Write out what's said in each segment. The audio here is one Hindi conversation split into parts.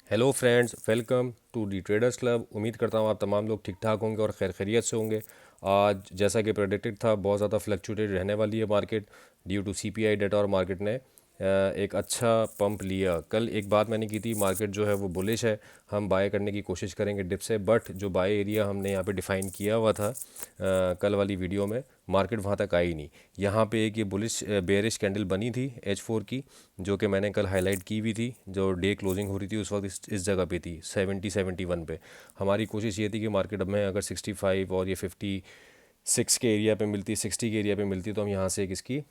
Hello friends, welcome to the traders club. उम्मीद करता हूँ आप तमाम लोग ठीक ठाक होंगे और खैर खैरियत से होंगे। आज जैसा कि प्रेडिक्टेड था, बहुत ज़्यादा फ्लक्चुएटेड रहने वाली है market due to CPI data, और मार्केट ने एक अच्छा पंप लिया। कल एक बात मैंने की थी, मार्केट जो है वो बुलिश है, हम बाय करने की कोशिश करेंगे डिप से, बट जो बाय एरिया हमने यहाँ पे डिफ़ाइन किया हुआ था कल वाली वीडियो में, मार्केट वहाँ तक आई नहीं। यहाँ पे एक ये बुलिश बेयरिश कैंडल बनी थी H4 की, जो कि मैंने कल हाईलाइट की हुई थी। जो डे क्लोजिंग हो रही थी उस वक्त इस जगह पे थी 71 पे। हमारी कोशिश ये थी कि मार्केट अब में अगर 65 और ये 56 के एरिया पे मिलती, 60 के एरिया पे मिलती, तो हम यहाँ से एक इसकी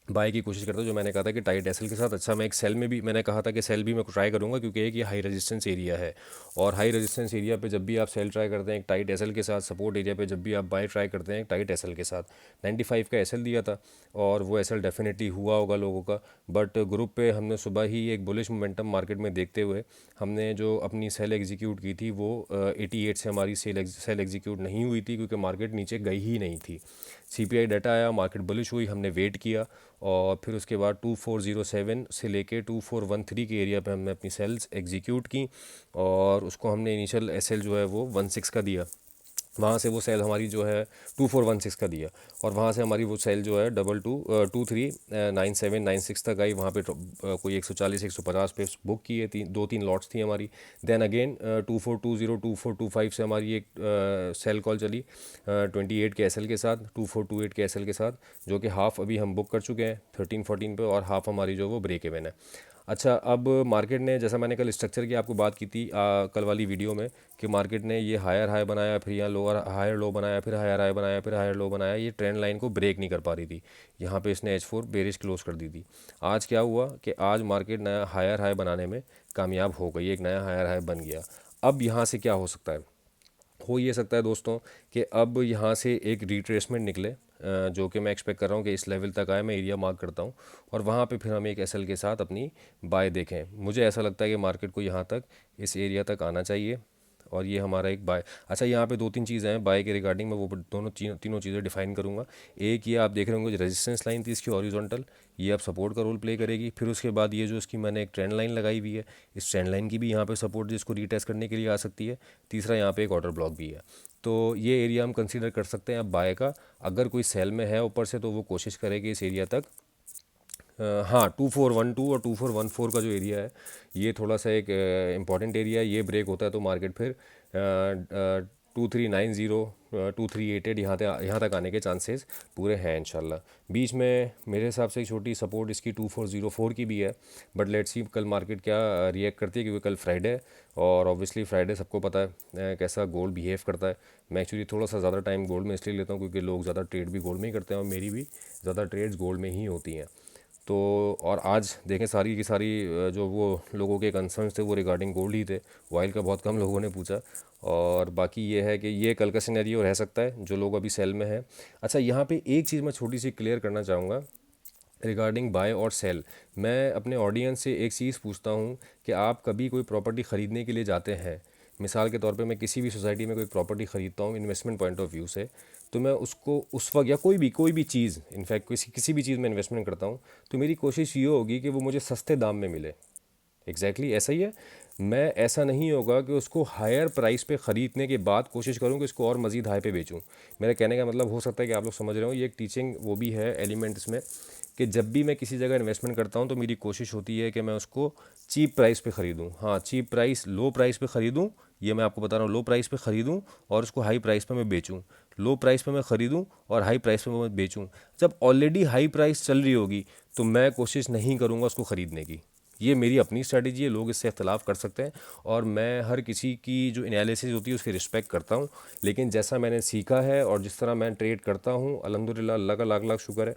बाय की कोशिश करता हूँ। जो मैंने कहा था कि टाइट एसएल के साथ अच्छा, मैं एक सेल में भी मैंने कहा था कि सेल भी मैं ट्राई करूँगा, क्योंकि एक ये हाई रेजिस्टेंस एरिया है, और हाई रेजिस्टेंस एरिया पे जब भी आप सेल ट्राई करते हैं एक टाइट एसएल के साथ, सपोर्ट एरिया पे जब भी आप बाय ट्राई करते हैं एक टाइट एसएल के साथ। 95 का एसएल दिया था, और वो एसएल डेफिनेटली हुआ होगा लोगों का, बट ग्रुप पे हमने सुबह ही एक बुलिश मोमेंटम मार्केट में देखते हुए हमने जो अपनी सेल एग्जीक्यूट की थी वो 88 से हमारी सेल एग्जीक्यूट नहीं हुई थी, क्योंकि मार्केट नीचे गई ही नहीं थी। सीपीआई डाटा आया, मार्केट बुलिश हुई, हमने वेट किया, और फिर उसके बाद 2407 से लेके 2413 के एरिया पे हमने अपनी सेल्स एग्जीक्यूट की, और उसको हमने इनिशियल एसएल जो है वो 16 का दिया। वहाँ से वो सेल हमारी जो है 2416 का दिया, और वहाँ से हमारी वो सेल जो है 239796 तक आई। वहाँ पे कोई 140 150 पे बुक किए, दो तीन लॉट्स थी हमारी। देन अगेन 2420 2425 से हमारी एक सेल कॉल चली 28 के एसएल के साथ, 2428 के एसएल के साथ, जो कि हाफ़ अभी हम बुक कर चुके हैं 13-14 पे, और हाफ़ हमारी जो वो ब्रेक इवन है। अच्छा, अब मार्केट ने, जैसा मैंने कल स्ट्रक्चर की आपको बात की थी कल वाली वीडियो में, कि मार्केट ने ये हायर हाई बनाया, फिर यहाँ लोअर हायर लो बनाया, फिर हायर हाई बनाया, फिर हायर लो बनाया, ये ट्रेंड लाइन को ब्रेक नहीं कर पा रही थी। यहाँ पे इसने H4 बेरिश क्लोज कर दी थी। आज क्या हुआ कि आज मार्केट नया हायर हाई बनाने में कामयाब हो गई, एक नया हायर हाई बन गया। अब यहाँ से क्या हो सकता है? हो ये सकता है दोस्तों कि अब यहाँ से एक रिट्रेसमेंट निकले, जो कि मैं एक्सपेक्ट कर रहा हूँ कि इस लेवल तक आए। मैं एरिया मार्क करता हूँ, और वहाँ पे फिर हम एक एसएल के साथ अपनी बाय देखें। मुझे ऐसा लगता है कि मार्केट को यहाँ तक, इस एरिया तक आना चाहिए, और ये हमारा एक बाय। अच्छा, यहाँ पे दो तीन चीज़ें हैं बाय के रिगार्डिंग, मैं वो तीनों चीज़ें डिफाइन करूँगा। एक ये आप देख रहे होंगे जो रेजिस्टेंस लाइन थी इसकी हॉरिजॉन्टल, ये अब सपोर्ट का रोल प्ले करेगी। फिर उसके बाद ये जो इसकी मैंने एक ट्रेंड लाइन लगाई हुई है, इस ट्रेंड लाइन की भी यहाँ पे सपोर्ट जिसको रीटेस्ट करने के लिए आ सकती है। तीसरा यहाँ पे एक ऑर्डर ब्लॉक भी है, तो ये एरिया हम कंसीडर कर सकते हैं अब बाय का। अगर कोई सेल में है ऊपर से, तो वो कोशिश करेगी इस एरिया तक। हाँ, 2412 और 2414 का जो एरिया है, ये थोड़ा सा एक इम्पॉर्टेंट एरिया है। ये ब्रेक होता है तो मार्केट फिर 2390 2388 यहाँ तक आने के चांसेस पूरे हैं इंशाल्लाह। बीच में मेरे हिसाब से एक छोटी सपोर्ट इसकी 2404 की भी है, बट लेट्स सी कल मार्केट क्या रिएक्ट करती है, क्योंकि कल फ्राइडे है, और ऑब्वियसली फ्राइडे सबको पता है कैसा गोल्ड बिहेव करता है। मैं एक्चुअली थोड़ा सा ज़्यादा टाइम गोल्ड में इसलिए लेता हूँ क्योंकि लोग ज़्यादा ट्रेड भी गोल्ड में ही करते हैं, और मेरी भी ज़्यादा ट्रेड्स गोल्ड में ही होती हैं। तो और आज देखें, सारी की सारी जो वो लोगों के कंसर्न्स थे वो रिगार्डिंग गोल्ड ही थे। ऑयल का बहुत कम लोगों ने पूछा, और बाकी ये है कि ये कल का सिनेरियो रह सकता है जो लोग अभी सेल में हैं। अच्छा, यहाँ पे एक चीज़ मैं छोटी सी क्लियर करना चाहूँगा रिगार्डिंग बाय और सेल। मैं अपने ऑडियंस से एक चीज़ पूछता हूँ कि आप कभी कोई प्रॉपर्टी ख़रीदने के लिए जाते हैं, मिसाल के तौर पे मैं किसी भी सोसाइटी में कोई प्रॉपर्टी ख़रीदता हूँ इन्वेस्टमेंट पॉइंट ऑफ व्यू से, तो मैं उसको उस वक्त, या कोई भी चीज़, इनफैक्ट किसी भी चीज़ में इन्वेस्टमेंट करता हूँ, तो मेरी कोशिश ये होगी कि वो मुझे सस्ते दाम में मिले। ऐसा ही है। मैं, ऐसा नहीं होगा कि उसको हायर प्राइस पे ख़रीदने के बाद कोशिश करूँ कि इसको और मज़ीद हाई पे बेचूँ। मेरा कहने का मतलब, हो सकता है कि आप लोग समझ रहे हो, ये एक टीचिंग वो भी है एलिमेंट इसमें, कि जब भी मैं किसी जगह इन्वेस्टमेंट करता हूँ तो मेरी कोशिश होती है कि मैं उसको चीप प्राइस पे ख़रीदूँ। हाँ, चीप प्राइस, लो प्राइस पे ख़रीदूँ, ये मैं आपको बता रहा हूँ। लो प्राइस पे ख़रीदूँ और उसको हाई प्राइस पे मैं बेचूँ। लो प्राइस पे मैं ख़रीदूँ और हाई प्राइस पे मैं बेचूँ। जब ऑलरेडी हाई प्राइस चल रही होगी तो मैं कोशिश नहीं करूँगा उसको ख़रीदने की। ये मेरी अपनी स्ट्रैटेजी है, लोग इससे इख्तलाफ कर सकते हैं, और मैं हर किसी की जो एनालिसिस होती है उसकी रिस्पेक्ट करता हूँ। लेकिन जैसा मैंने सीखा है और जिस तरह मैं ट्रेड करता हूँ, अल्हम्दुलिल्लाह, अल्लाह का लाख लाख शुक्र है,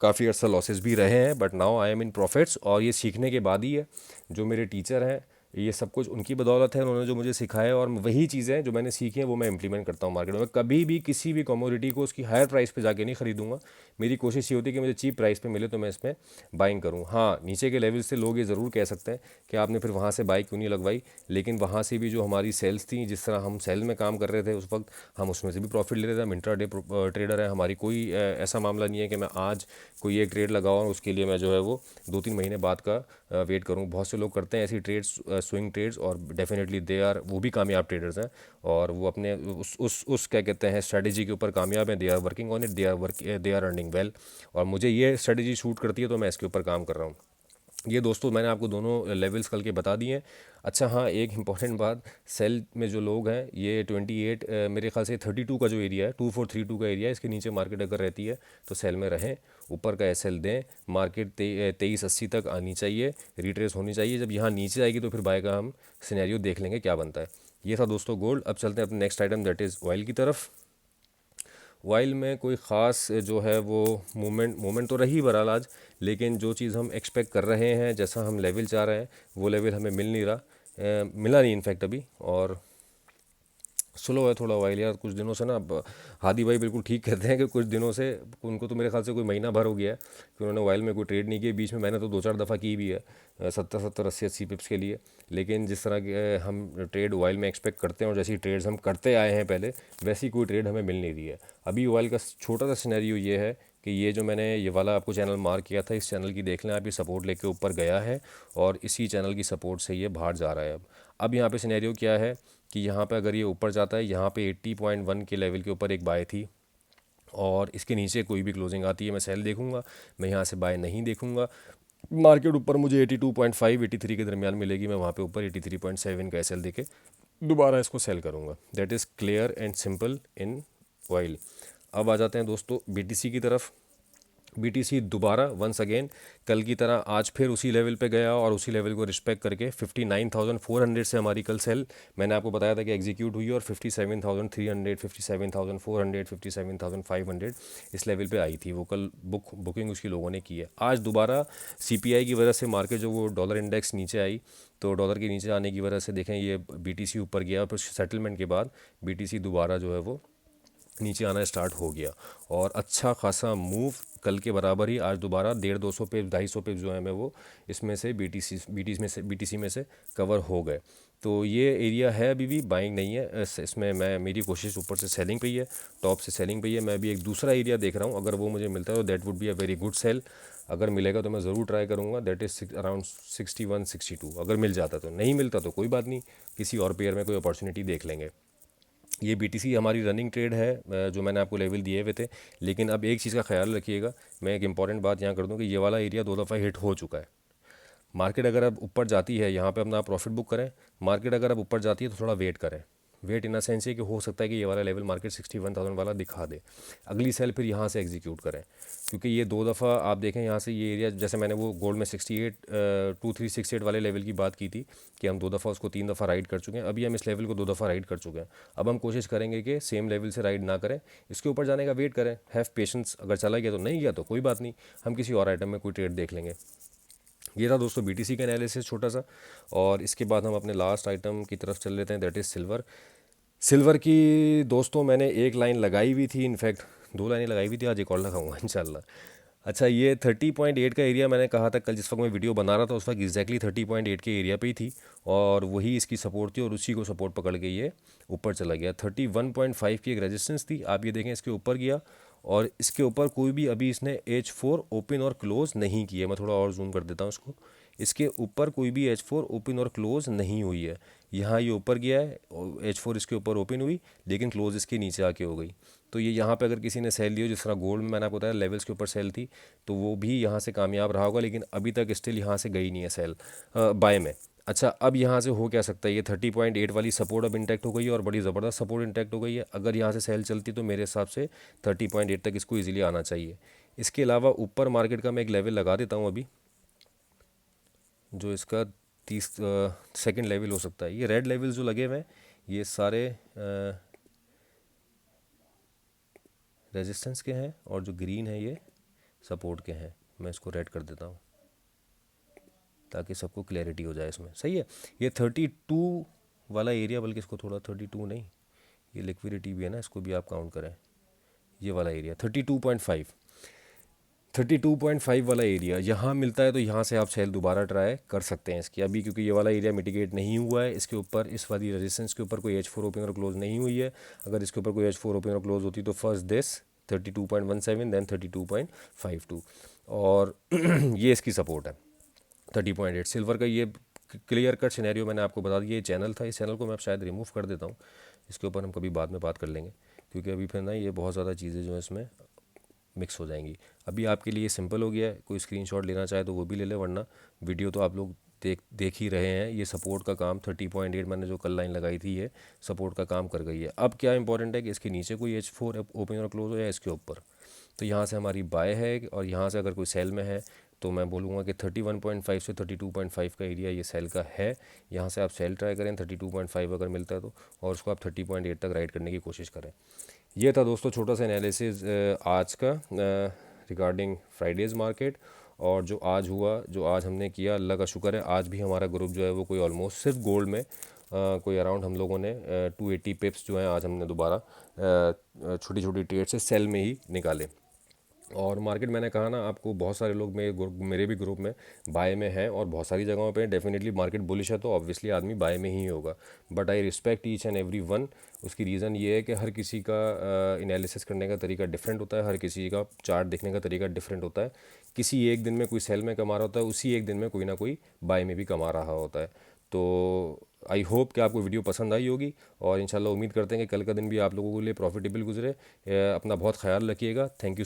काफ़ी अर्सा लॉसेस भी रहे हैं, but now I am in profits. और ये सीखने के बाद ही है। जो मेरे टीचर हैं, ये सब कुछ उनकी बदौलत है, उन्होंने जो मुझे सिखाया, और वही चीज़ें जो मैंने सीखी हैं वो मैं इंप्लीमेंट करता हूँ मार्केट में। कभी भी किसी भी कमोडिटी को उसकी हायर प्राइस पे जाके नहीं खरीदूंगा। मेरी कोशिश ये होती है कि मुझे चीप प्राइस पे मिले तो मैं इसमें बाइंग करूँ। हाँ, नीचे के लेवल से लोग ये ज़रूर कह सकते हैं कि आपने फिर वहाँ से बाई क्यों नहीं लगवाई, लेकिन वहाँ से भी जो हमारी सेल्स थी, जिस तरह हम सेल में काम कर रहे थे उस वक्त, हम उसमें से भी प्रॉफिट ले रहे थे। हम इंट्राडे ट्रेडर है, हमारी कोई ऐसा मामला नहीं है कि मैं आज कोई एक ट्रेड लगाऊँ और उसके लिए मैं जो है वो 2-3 महीने बाद का वेट करूँ। बहुत से लोग करते हैं ऐसी ट्रेड्स स्विंग ट्रेड्स और डेफिनेटली वो भी कामयाब ट्रेडर्स हैं और वो अपने उस क्या कहते हैं स्ट्रेटजी के ऊपर कामयाब हैं। They are working on it, they are earning well और मुझे ये स्ट्रेटजी शूट करती है तो मैं इसके ऊपर काम कर रहा हूँ। ये दोस्तों मैंने आपको दोनों लेवल्स कल के बता दिए हैं। अच्छा हाँ, एक इंपॉर्टेंट बात, सेल में जो लोग हैं ये 28 मेरे ख्याल से 32 का जो एरिया है 2432 का एरिया है, इसके नीचे मार्केट अगर रहती है तो सेल में रहें, ऊपर का एसएल दें। मार्केट 2380 तक आनी चाहिए, रिट्रेस होनी चाहिए। जब यहाँ नीचे आएगी तो फिर बाय का हम सिनेरियो देख लेंगे क्या बनता है। ये था दोस्तों गोल्ड। अब चलते हैं अपने next item that is oil की तरफ। वाइल में कोई ख़ास जो है वो मूवमेंट तो रही बहरहाल आज, लेकिन जो चीज़ हम एक्सपेक्ट कर रहे हैं, जैसा हम लेवल चाह रहे हैं, वो लेवल हमें मिल नहीं रहा, मिला नहीं इनफैक्ट अभी। और स्लो है थोड़ा वाइल यार कुछ दिनों से ना। अब हादी भाई बिल्कुल ठीक कहते हैं कि कुछ दिनों से, उनको तो मेरे ख्याल से कोई महीना भर हो गया है कि उन्होंने वाइल में कोई ट्रेड नहीं किया। बीच में मैंने तो 2-4 दफ़ा की भी है 70-80 पिप्स के लिए। लेकिन जिस तरह के हम ट्रेड वाइल में एक्सपेक्ट करते हैं और जैसी ट्रेड्स हम करते आए हैं पहले, वैसी कोई ट्रेड हमें मिल नहीं रही है अभी। वाइल का छोटा सा सिनेरियो ये है कि ये जो मैंने ये वाला आपको चैनल मार्क किया था, इस चैनल की देख लें आप, ये सपोर्ट लेके ऊपर गया है और इसी चैनल की सपोर्ट से ये बाहर जा रहा है। अब यहाँ पे सिनेरियो क्या है कि यहाँ पे अगर ये ऊपर जाता है, यहाँ पे 80.1 के लेवल के ऊपर एक बाय थी और इसके नीचे कोई भी क्लोजिंग आती है मैं सेल देखूंगा, मैं यहाँ से बाय नहीं देखूंगा। मार्केट ऊपर मुझे 82.5 83 के दरमियान मिलेगी, मैं वहाँ पे ऊपर 83.7 का एसएल देके दोबारा इसको सेल करूँगा। That is clear and simple in oil. अब आ जाते हैं दोस्तों बीटीसी की तरफ। बीटीसी दोबारा वंस अगेन कल की तरह आज फिर उसी लेवल पे गया और उसी लेवल को रिस्पेक्ट करके 59,400 से हमारी कल सेल मैंने आपको बताया था कि एग्जीक्यूट हुई और 57,300 57,400 57,500 इस लेवल पे आई थी। वो कल बुकिंग उसकी लोगों ने की है। आज दोबारा सीपीआई की वजह से मार्केट जो वो डॉलर इंडेक्स नीचे आई, तो डॉलर के नीचे आने की वजह से देखें ये बीटीसी ऊपर गया और फिर सेटलमेंट के बाद बीटीसी दोबारा जो है वो नीचे आना स्टार्ट हो गया और अच्छा खासा मूव कल के बराबर ही आज दोबारा 150-200 पे 250 पे जो है मैं वो इसमें से बीटीसी में से कवर हो गए। तो ये एरिया है अभी भी बाइंग नहीं है इसमें। मैं मेरी कोशिश ऊपर से सेलिंग पे ही है, टॉप से सेलिंग पे ही है। मैं अभी एक दूसरा एरिया देख रहा हूँ, अगर वो मुझे मिलता है तो that would be a very good sale. अगर मिलेगा तो मैं ज़रूर ट्राई करूँगा, दैट इज़ अराउंड 61-62 अगर मिल जाता। तो नहीं मिलता तो कोई बात नहीं, किसी और पेयर में कोई अपॉर्चुनिटी देख लेंगे। ये बीटीसी हमारी रनिंग ट्रेड है जो मैंने आपको लेवल दिए हुए थे। लेकिन अब एक चीज़ का ख्याल रखिएगा, मैं एक इंपॉर्टेंट बात यहाँ कर दूँ कि ये वाला एरिया 2 दफ़ा हिट हो चुका है। मार्केट अगर अब ऊपर जाती है, यहाँ पे अपना प्रॉफिट बुक करें। मार्केट अगर अब ऊपर जाती है तो थोड़ा वेट करें। वेट इन अ सेंस ये कि हो सकता है कि ये वाला लेवल मार्केट 61,000 वाला दिखा दे, अगली सेल फिर यहाँ से एग्जीक्यूट करें। क्योंकि ये 2 दफ़ा आप देखें यहाँ से ये एरिया, जैसे मैंने वो गोल्ड में 2368 वाले लेवल की बात की थी कि हम 2 दफ़ा उसको 3 दफ़ा राइड कर चुके हैं। अभी हम इस लेवल को 2 दफ़ा राइड कर चुके हैं। अब हम कोशिश करेंगे कि सेम लेवल से राइड ना करें, इसके ऊपर जाने का वेट करें, हैव पेशेंस। अगर चला गया तो नहीं गया तो कोई बात नहीं, हम किसी और आइटम में कोई ट्रेड देख लेंगे। ये था दोस्तों बीटीसी का एनालिसिस छोटा सा। और इसके बाद हम अपने लास्ट आइटम की तरफ चल लेते हैं, दैट इज़ सिल्वर। सिल्वर की दोस्तों मैंने एक लाइन लगाई हुई थी, इनफैक्ट 2 लाइनें लगाई हुई थी, आज एक और लगाऊंगा इंशाल्लाह। अच्छा, ये 30.8 का एरिया मैंने कहा था कल, जिस वक्त मैं वीडियो बना रहा था उस वक्त एग्जैक्टली 30.8 के एरिया पे ही थी और वही इसकी सपोर्ट थी और उसी को सपोर्ट पकड़ के ये ऊपर चला गया। 31.5 की एक रेजिस्टेंस थी, आप ये देखें इसके ऊपर गया और इसके ऊपर कोई भी अभी इसने H4 ओपन और क्लोज नहीं किया। मैं थोड़ा और जूम कर देता हूँ इसको। इसके ऊपर कोई भी H4 ओपन और क्लोज नहीं हुई है। यहाँ ये ऊपर गया है, H4 इसके ऊपर ओपन हुई लेकिन क्लोज इसके नीचे आके हो गई। तो ये यहाँ पे अगर किसी ने सेल लियो, जिस तरह गोल्ड में मैंने आपको बताया लेवल्स के ऊपर सेल थी, तो वो भी यहाँ से कामयाब रहा होगा, लेकिन अभी तक स्टिल यहाँ से गई नहीं है सेल बाय में। अच्छा, अब यहाँ से हो क्या सकता है, ये 30.8 वाली सपोर्ट अब इंटैक्ट हो गई है और बड़ी ज़बरदस्त सपोर्ट इंटैक्ट हो गई है। अगर यहाँ से सेल चलती तो मेरे हिसाब से 30.8 तक इसको ईजिली आना चाहिए। इसके अलावा ऊपर मार्केट का मैं एक लेवल लगा देता हूँ अभी, जो इसका 30 सेकेंड लेवल हो सकता है। ये रेड लेवल जो लगे हुए हैं ये सारे रेजिस्टेंस के हैं और जो ग्रीन है ये सपोर्ट के हैं। मैं इसको रेड कर देता हूँ ताकि सबको क्लैरिटी हो जाए इसमें। सही है, ये 32 वाला एरिया, बल्कि इसको थोड़ा 32 नहीं, ये लिक्विडिटी भी है ना, इसको भी आप काउंट करें। ये वाला एरिया 32.5 वाला एरिया यहाँ मिलता है तो यहाँ से आप सेल दोबारा ट्राई कर सकते हैं इसकी अभी, क्योंकि ये वाला एरिया मिटिगेट नहीं हुआ है। इसके ऊपर इस वाली रेजिस्टेंस के ऊपर कोई H4 ओपन और क्लोज नहीं हुई है। अगर इसके ऊपर कोई H4 ओपन और क्लोज होती तो फर्स्ट दिस 32.17 देन 32.52 और ये इसकी सपोर्ट है 30.8। सिल्वर का ये क्लियर कट सिनेरियो मैंने आपको बता दिया। ये चैनल था, इस चैनल को मैं अब शायद रिमूव कर देता हूँ, इसके ऊपर हम कभी बाद में बात कर लेंगे, क्योंकि अभी फिर ना ये बहुत ज़्यादा चीज़ें जो है इसमें मिक्स हो जाएंगी। अभी आपके लिए सिंपल हो गया है, कोई स्क्रीनशॉट लेना चाहे तो वो भी ले ले, वरना वीडियो तो आप लोग देख ही रहे हैं। ये सपोर्ट का काम 30.8 मैंने जो कल लाइन लगाई थी ये सपोर्ट का काम कर गई है। अब क्या इंपॉर्टेंट है कि इसके नीचे कोई H4 ओपन और क्लोज हो या इसके ऊपर, तो यहाँ से हमारी बाय है, और यहाँ से अगर कोई सेल में है तो मैं बोलूँगा कि 31.5 से 32.5 का एरिया ये सेल का है। यहाँ से आप सेल ट्राई करें 32.5 अगर मिलता है तो, और उसको आप 30.8 तक राइड करने की कोशिश करें। ये था दोस्तों छोटा सा एनालिसिस आज का रिगार्डिंग फ्राइडेज़ मार्केट। और जो आज हुआ, जो आज हमने किया, अल्लाह का शुक्र है आज भी हमारा ग्रुप जो है वो कोई ऑलमोस्ट सिर्फ गोल्ड में कोई अराउंड हम लोगों ने 280 पिप्स जो हैं आज हमने दोबारा छोटी छोटी ट्रेड से सेल में ही निकाले। और मार्केट मैंने कहा ना आपको, बहुत सारे लोग मेरे भी ग्रुप में बाय में हैं, और बहुत सारी जगहों पे डेफिनेटली मार्केट बुलिश है तो ऑब्वियसली आदमी बाय में ही होगा। But I respect each and every one. उसकी रीज़न ये है कि हर किसी का एनालिसिस करने का तरीका डिफरेंट होता है, हर किसी का चार्ट देखने का तरीका डिफरेंट होता है। किसी एक दिन में कोई सेल में कमा रहा होता है, उसी एक दिन में कोई ना कोई बाय में भी कमा रहा होता है। तो आई होप कि आपको वीडियो पसंद आई होगी, और इंशाल्लाह उम्मीद करते हैं कि कल का दिन भी आप लोगों के लिए प्रॉफिटेबल गुजरे। अपना बहुत ख्याल रखिएगा। Thank you.